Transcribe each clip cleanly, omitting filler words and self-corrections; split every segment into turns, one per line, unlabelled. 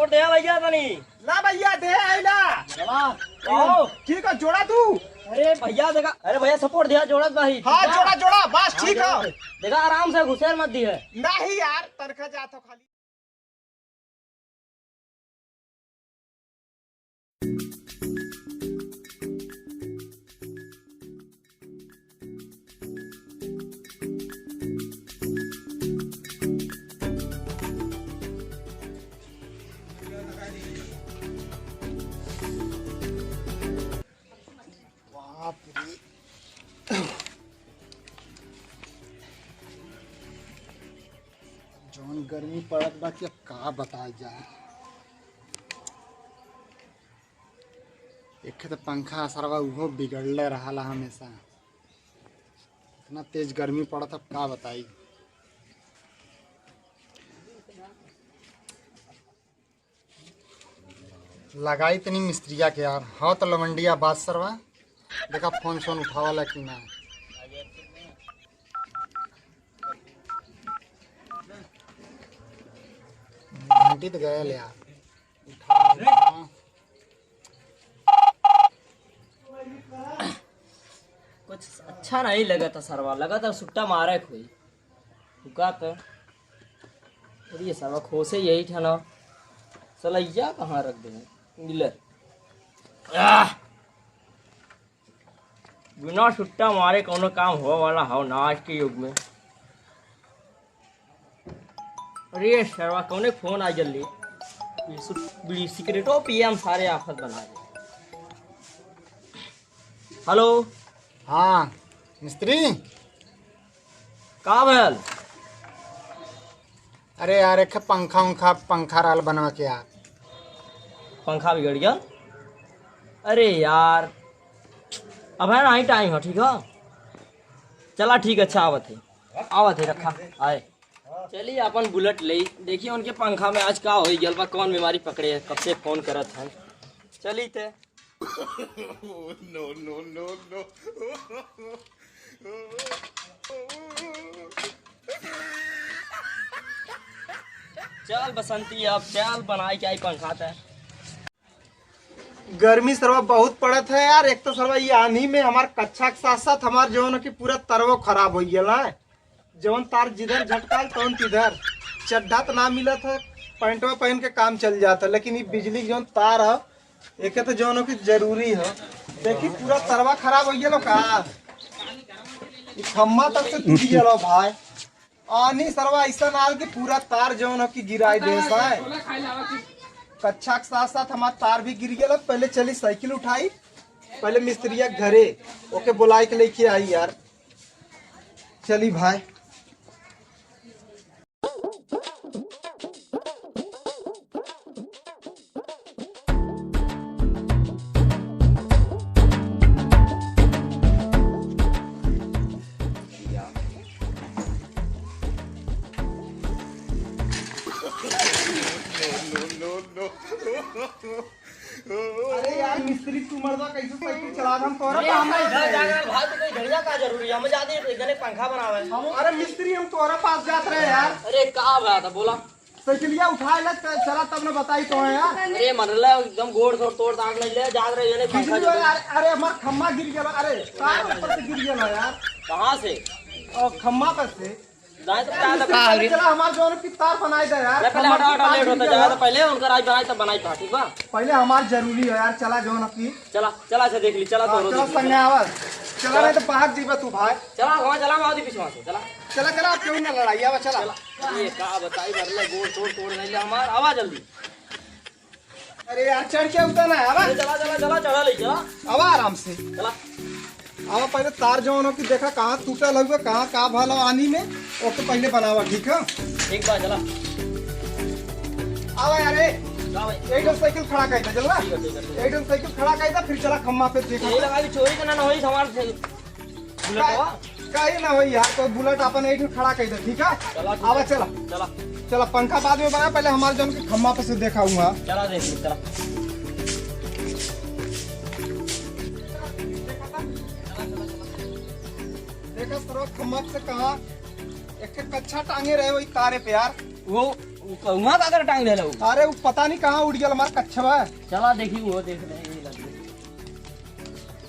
Support दे भैया तनी।
ला भैया दे आइला।
चला
ठीक है जोड़ा तू।
अरे भैया देखा, अरे भैया सपोर्ट दिया जोड़त भाई।
हाँ जोड़ा जोड़ा बस ठीक है।
देखा आराम से घुसेर मत दी है।
नहीं यार तनखा जाता खाली। जौन गर्मी पड़त बा कि अब का बताया जाए। एक तो पंखा असर बा उहो बिगड़ले रहा हमेशा। इतना तेज गर्मी पड़त अब का बताई। लगाई तनी मिस्त्रिया के यार। हाँ तो लवंडिया बात सरवा देखा फोन सोन उठावाला कि ना। घंटी तो गया यार।
कुछ अच्छा नहीं लगा था सरवा, लगा था सुट्टा मारे कोई हुका तो। अरे ये सरवा खोसे यही था ना, सलैया कहाँ रख दे डीलर। बिना सुट्टा मारे कोनो काम हो वाला हो ना आज के युग में। अरे सरवा कौने फोन आ जल्दी, बड़ी सिगरेटो पिए हम सारे आफत बना दे। हेलो
हाँ मिस्त्री
का भैल।
अरे यार एक पंखा राल बनवा के यार।
पंखा बिगड़ गया। अरे यार अब है ना ही टाइम हो। ठीक है चला ठीक है। अच्छा आवत है रखा आए। चलिए अपन बुलेट ले देखिए उनके पंखा में आज का हो गया बा, कौन बीमारी पकड़े है, कब से फोन करत है। चली थे नो चल बसंती अब चल बनाई क्या पंखा था।
गर्मी सरवा बहुत पड़त है यार। एक तो सरवा ये आंधी में हमार कच्चा के साथ साथ हमार जो है कि पूरा तरवो खराब हो गया है। जवन तार जिधर झटकाल तवन तिधर चड्ढा तो ना मिला था, पैंटवा पहन के काम चल जाता। लेकिन ये बिजली के जवन तार है एक तो जो है कि जरूरी है। देखी पूरा तरवा खराब हो गया का। खम्मा तक से टूट गया भाई। आनी सरवा ऐसा नाल कि पूरा तार जो है कि गिराई दे है। कच्चा के साथ साथ हमारा तार भी गिर गया। पहले चली साइकिल उठाई, पहले मिस्त्रिया घरे ओके बुलाई के लेके आई यार। चली भाई अरे यार मिस्त्री तू मर्दा कैसे साइकिल चला हम तोरा
अरे हम इधर जाकर भाई तो कोई घड़िया का जरूरी है, हम जाते गने पंखा बनावे।
अरे मिस्त्री हम तोरा पास जात रहे यार।
अरे का बात है बोला।
साइकिलिया उठा ले चला तब ने बताई तो है यार।
अरे मनला एकदम गोड़ तोड़ दाग नहीं ले जाग रहे जने पंखा
बिजली वाला अरे हमार खम्मा गिर गया। अरे तार ऊपर से गिर गया यार।
कहां से?
और खम्मा पर से
जाए तो क्या लगा।
चला हमार जो की तार बनाई दे यार।
पहले हटा लेट होता जाए तो पहले उनका राज बनाई तब बनाई था। ठीक बा
पहले हमार जरूरी है यार। चला जो की
चला से देख ली। चला तो
चला संगे आवाज चला नहीं तो बाहर जीवा तू भाई।
चला वहां चला मैं आदि पीछे से चला
चला चला क्यों ना लड़ाई आवा चला।
ये का बताई भरले गोड़ तोड़ नहीं ले हमार आवाज जल्दी।
अरे यार चढ़ के उतर ना आवा।
चला चढ़ा ले चला
आवा आराम से
चला।
आवा पहले तार जो है कि देखा कहाँ टूटा लगे कहाँ का भला आनी में और तो पहले बनावा। ठीक है
एक बार चला
आवा यार।
जा भाई
एकदम साइकिल खड़ा कर दे चलवा। एकदम साइकिल खड़ा कर दे फिर चला खम्मा पे देखा।
ये लगा भी चोरी करना ना होई हमार बुलेटवा
कहीं ना हो यार। तो बुलेट अपन एक खड़ा कर दे। ठीक है आवा चला
चला
चला। पंखा बाद में बना पहले हमारे जन के खम्मा पे से देखा हूँ।
चला देख ली चला।
देखा सर खम्मा से कहा एक कच्चा टांगे रहे वही तारे पे यार।
वो वहाँ का कर टांग ले लो।
अरे वो पता नहीं कहाँ उड़ गया हमारा कच्छवा।
चला देखी वो देख रहे हैं।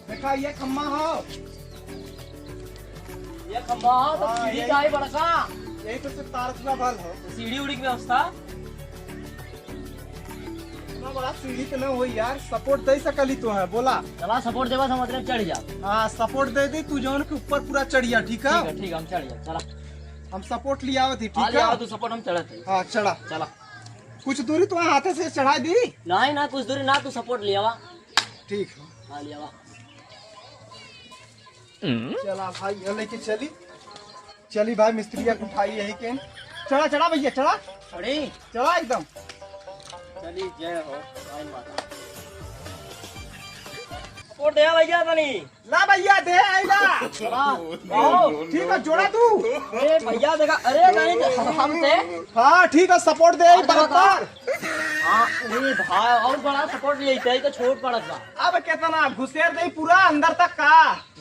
देखा ये खम्मा हो,
ये खंबा तो
हाँ,
सीढ़ी
यही-
का है बड़का।
यही तो सिर्फ तार का बल हो।
सीढ़ी उड़ी की व्यवस्था।
इतना बड़ा सीढ़ी तो न हो यार, सपोर्ट दे सकली तो है बोला।
चला सपोर्ट देवा तो मतलब चढ़ जा।
हाँ सपोर्ट दे दी तू जौन के ऊपर पूरा चढ़िया, ठीक है?
ठीक है हम चढ़ जा। चला
हम सपोर्ट लिया थी,
हाँ
ठीक
ले आओ
है?
तू सपोर्ट हम चढ़ते।
हाँ चढ़ा,
चला
कुछ दूरी तो हाथे से चढ़ा दी।
नहीं ना कुछ दूरी ना तू सपोर्ट ले आवा।
ठीक है
हाँ ले आवा।
चला भाई ये लेके चली। चली भाई मिस्त्रिया को उठाई यही के। चढ़ा चढ़ा भैया चढ़ा,
अरे
चढ़ा एकदम।
चली जय हो भाई माता। सपोर्ट दे भैया तनी।
ला भैया दे आइला।
चला आओ।
ठीक है जोड़ा तू।
अरे भैया देखा, अरे नहीं हमसे।
हाँ ठीक है सपोर्ट दे बराबर।
हाँ अरे भाई और बड़ा सपोर्ट लेते तो छोट पड़त बा।
अब कितना घुसेर दे पूरा अंदर तक का।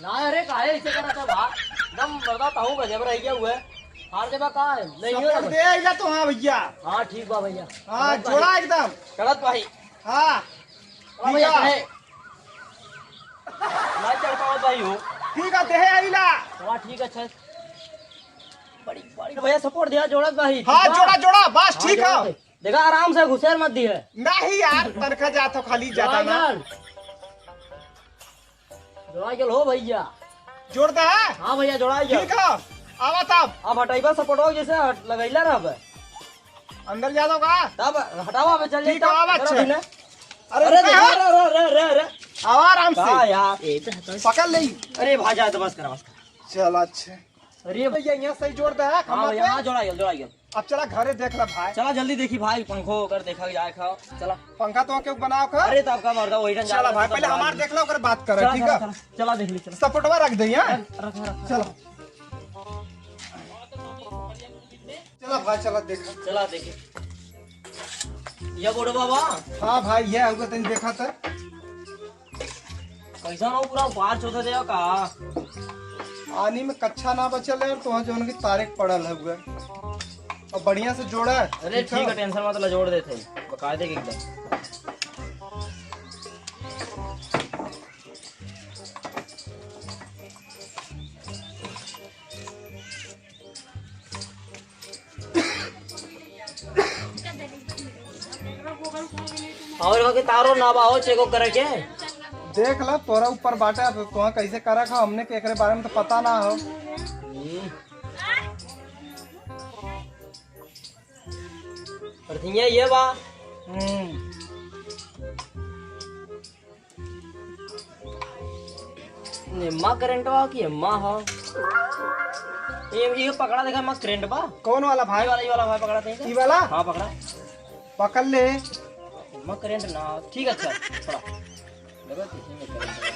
ना अरे काहे ऐसे करत है बा। एकदम बर्दाश्त हूं गजब रह गया हुए। हार देबा का है नहीं
सपोर्ट
हो।
दे आइला तो। हाँ भैया,
हाँ ठीक बा भैया।
हाँ जोड़ा एकदम।
चढ़त भाई।
हाँ
चला भैया चढ़े। ना चढ़ पाओ भाई हो।
ठीक है दे आइला।
चला ठीक है अच्छा। बड़ी बड़ी भैया सपोर्ट दिया जोड़त भाई।
हाँ जोड़ा जोड़ा बस
हाँ,
ठीक
जोड़ा
है।
दे। देखा आराम से घुसेर मत दी है।
नहीं यार तनखा जाता खाली ज्यादा ना।
जोड़ा के हो भैया।
जोड़ता है।
हाँ भैया जोड़ा के।
ठीक है आवा तब
अब हटाइबा सपोर्ट हो जैसे लगैला रहब।
अंदर जा दोगा।
तब हटावा पे चल
ठीक है, आवा अच्छा।
अरे
अरे
अरे
रुका है।
अरे
आवा आराम
का
से
यार ए तो हटा।
पकड़ ले।
अरे भाजा तो बस करा बस।
चल अच्छा
अरे
भैया यहाँ सही जोड़ता है
हाँ
खम्मा
भैया हाँ
पे।
जोड़ा गया।
अब चला घरे देख ला भाई।
चला जल्दी देखी भाई पंखो कर देखा जाए खाओ चला।
पंखा तो के बनाओ कर।
अरे तब का मर्दा वही
चला भाई पहले हमार देख लो, ओकर बात कर। ठीक है
चला देख ली चला।
सपोर्टवा रख दे यहाँ।
रख रख
चलो चला भाई चला देख।
चला देखे। ये बोलो बाबा
हाँ भाई ये होगा तेने देखा था।
कैसा ना पूरा बाहर चौथा देगा का।
आनी में कच्चा ना बचल है तो वहाँ जो उनकी तारीख पड़ल है हुआ और बढ़िया से जोड़ा है।
अरे ठीक है टेंशन मत ला जोड़ देते बकायदे के एकदम। और वहाँ के तारो ना बाहो चेको करे के।
देख ला तोरा ऊपर बाटा तो तुहा कैसे करा खा, हमने के एकरे बारे में तो पता ना हो।
प्रथिया ये बा। निम्मा करंट बा कि अम्मा हो। ये पकड़ा देखा मैं करंट बा।
कौन वाला भाई?
ये वाला भाई पकड़ा थे।
ई वाला
हाँ पकड़ा।
पकड़ ले।
मैं करंट ना ठीक है अच्छा थोड़ा देखो किसी में करंट है।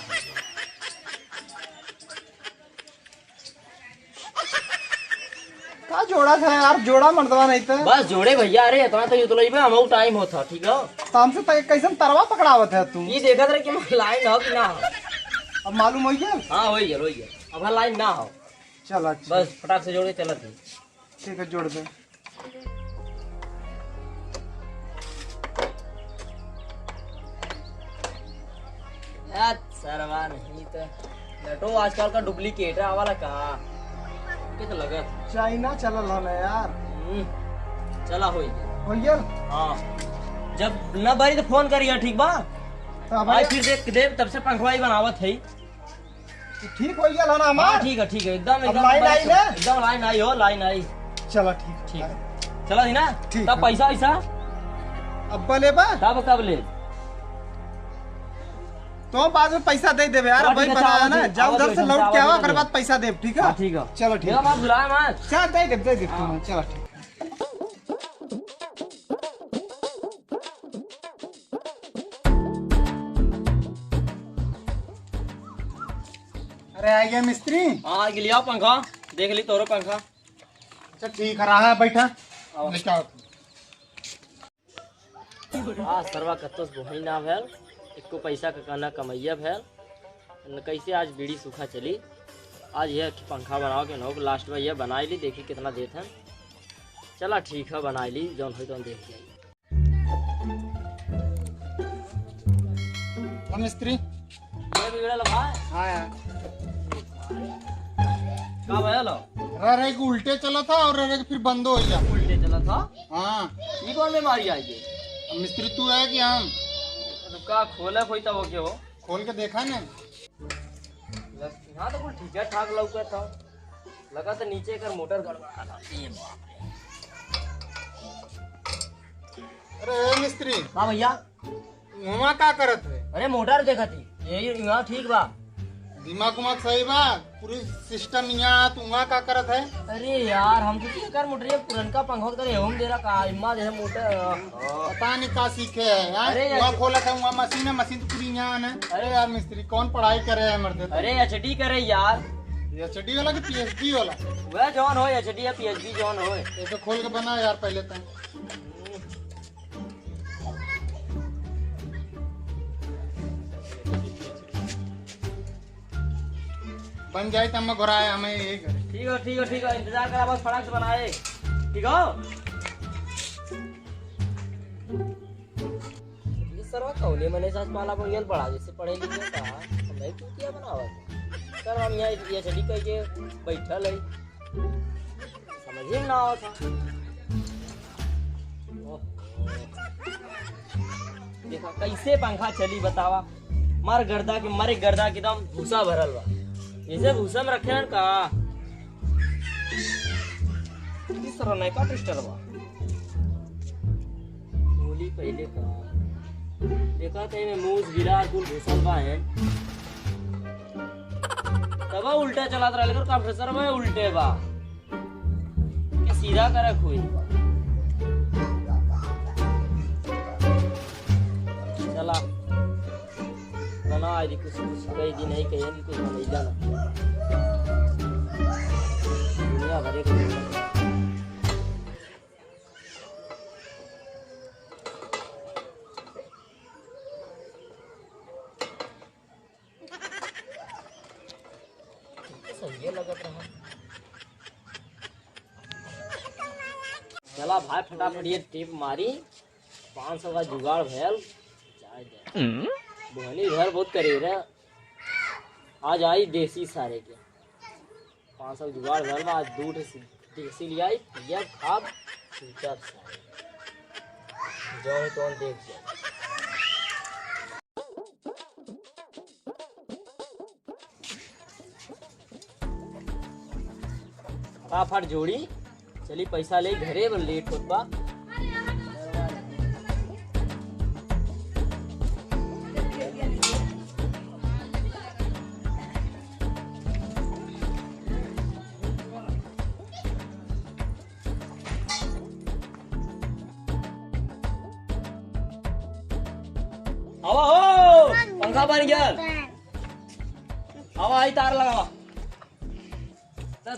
का जोड़ा था यार, जोड़ा मर्दवा नहीं था।
बस जोड़े भैया। अरे इतना तो युतलई में हमहु टाइम होता ठीक है।
तो हमसे तो कैसे तरवा पकड़ावत है तू?
ये देखा था कि मैं लाइन हो कि ना हो।
अब मालूम हो गया।
हाँ हो गया अब लाइन ना हो।
चल अच्छा
बस फटाक से जोड़ के चलत है।
ठीक है जोड़ दे।
यार सरवा नहीं तो लटो आजकल का डुप्लीकेट है वाला कहा के तो लगत।
चाइना चलल है ना यार।
चला हो गया।
हो गया।
हाँ जब न बरी तो फोन करिए ठीक बा।
तो अब
आज फिर देख देव तब से पंखवाई बनावत है।
ठीक हो गया ना
हाँ
हमार।
ठीक है एकदम
अब लाइन आई ना?
एकदम लाइन आई हो लाइन आई।
चला ठीक
ठीक है चला दी ना।
ठीक
तब
है।
पैसा वैसा
अब बोले बा
तब कब ले।
तो बाद में पैसा दे देवे यार।
हाँ,
भाई
ठीक है,
बना है
चावल
ना,
दे-
जाओ उधर
चावल
से
दे-
लौट के
चावल
आओ,
दे-
ओकर बाद पैसा दे। ठीक है
हाँ ठीक है
चलो ठीक
मेरा
है।
बात बुलाए मत।
चल दे दे चलो ठीक। अरे आ गया मिस्त्री।
हाँ लिया पंखा देख ली तोरो पंखा।
अच्छा ठीक है रहा है बैठा।
आओ।
लेके आओ।
हाँ सरवा कत्तोस बोहई ना भेल। एको पैसा का कहना कमैया भेल न कैसे आज बीड़ी सूखा चली। आज यह पंखा बनाओ के नौक लास्ट में यह बनाई ली देखी कितना देते हैं। चला ठीक है, बना ली जौन हो तो देख लिया।
मिस्त्री
ये बिगड़ल भाई।
हाँ यार,
का भयल
रह के उल्टे चला था और रह के फिर बंद हो गया।
उल्टे चला था।
हाँ
ये कौन बीमारी आई है?
अब मिस्त्री तू है कि हम?
तो का खोला कोई तब के हो?
खोल के देखा ना।
हाँ तो कुछ ठीक है ठाक लौका था, लगा तो नीचे कर मोटर गड़बड़ा था। ये बाप रे।
अरे मिस्त्री,
हाँ भैया।
वहाँ का करत है?
अरे मोटर देखा थी यही यहाँ ठीक बा।
दिमाग उमाग सही बा? पूरी सिस्टम यहाँ तू वहाँ का करत है?
अरे यार हम तो क्या कर मोटर, ये पुरनका पंखा तो एवं दे रहा का इम्मा जैसे मोटर।
पता नहीं का सीखे है यार।
अरे यार,
वहाँ खोला था, वहाँ मशीन है, मशीन तो पूरी यहाँ है। अरे यार मिस्त्री, कौन पढ़ाई करे है मर्दे?
अरे एचडी करे यार।
एचडी वाला कि पीएचडी वाला?
वह जॉन हो एचडी या पीएचडी जॉन हो।
ये तो खोल के बना यार पहले तो। बन जाए तो हम घुराए, हमें यही करे।
ठीक है ठीक है ठीक है, इंतजार करा बस, फटाक से बनाए। ठीक हो? ये सरवा कौले मने साथ पाला पर गेल बड़ा जैसे पढ़े लिखे का मैं क्यों किया बनावत सर। हम यहाँ ये छड़ी कह के बैठल है, समझ ही ना आवत था। देखा कैसे पंखा चली बतावा, मार गर्दा के मारे गर्दा के एकदम भूसा भरल बा। जैसे भूसा में रखे हैं का किस तरह नहीं का टेस्टर बा। होली पहले का देखा थे में मूस गिरा कुल भूसा बा है, तब उल्टा चला रहा लेकर कंप्रेसर में उल्टे बा के सीधा करे कोई। चला बना आज कुछ कई दिन नहीं कहीं कि कुछ नहीं जाना दुनिया भरे को। सही लगत रहा। चला भाई फटाफट ये टेप मारी, 500 का जुगाड़ भैल बोहनी घर बहुत करीब है। आज आई देसी सारे के 500 जुगाड़ भर में, आज दूध देसी ले आई भैया खाद सूचर सारे जो तो देख जाए। फटाफट जोड़ी चली पैसा ले घरे लेट होत बा। आवा हो पंखा बन गया, आवा आई तार लगावा,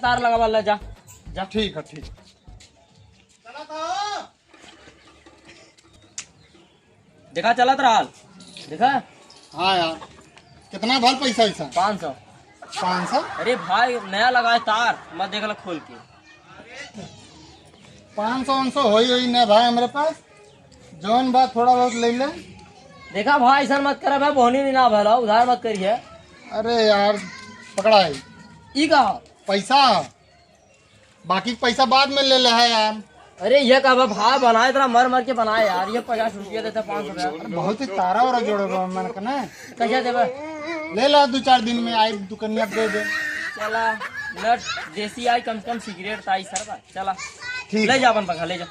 तार लगावा ले जा जा।
ठीक है ठीक है। चला था
देखा चला रहा देखा।
हाँ यार, कितना भर पैसा ऐसा?
500।
500?
अरे भाई नया लगाए तार मत देख ला खोल के।
500 होई ना भाई हमारे पास, जौन बात थोड़ा बहुत ले ले।
देखा भाई ऐसा मत करे भाई, बोहनी नहीं ना भला उधार मत करिए।
अरे यार पकड़ा है
ई कहा
पैसा, बाकी पैसा बाद में ले ले है यार।
अरे ये कहा भाई बनाए तेरा मर मर के बनाए यार, ये 50 रुपया देते 500 रुपया।
बहुत ही तारा वारा जोड़े मन का ना।
कैसे देवे?
ले ला 2-4 दिन में आई दुकानिया दे दे।
चला नट देसी आई कम से कम सिगरेट ताई सर भाई। चला
ठीक
ले जा अपन पंखा ले जा।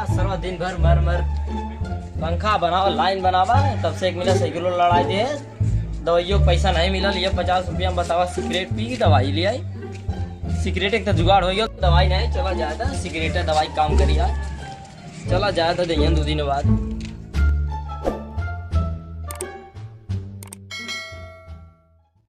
सर्वा दिन भर मर मर पंखा बनावा लाइन बनावा, तब से एक मिला साइकिलो लड़ाई दे दवाइयों पैसा नहीं मिला। ये 50 रुपया में बतावा सिगरेट पी दवाई ले आई। सिगरेट एक तो जुगाड़ हो गया, दवाई नहीं चला जाता सिगरेट दवाई काम करिया। चला जाता दे 2 दिन बाद।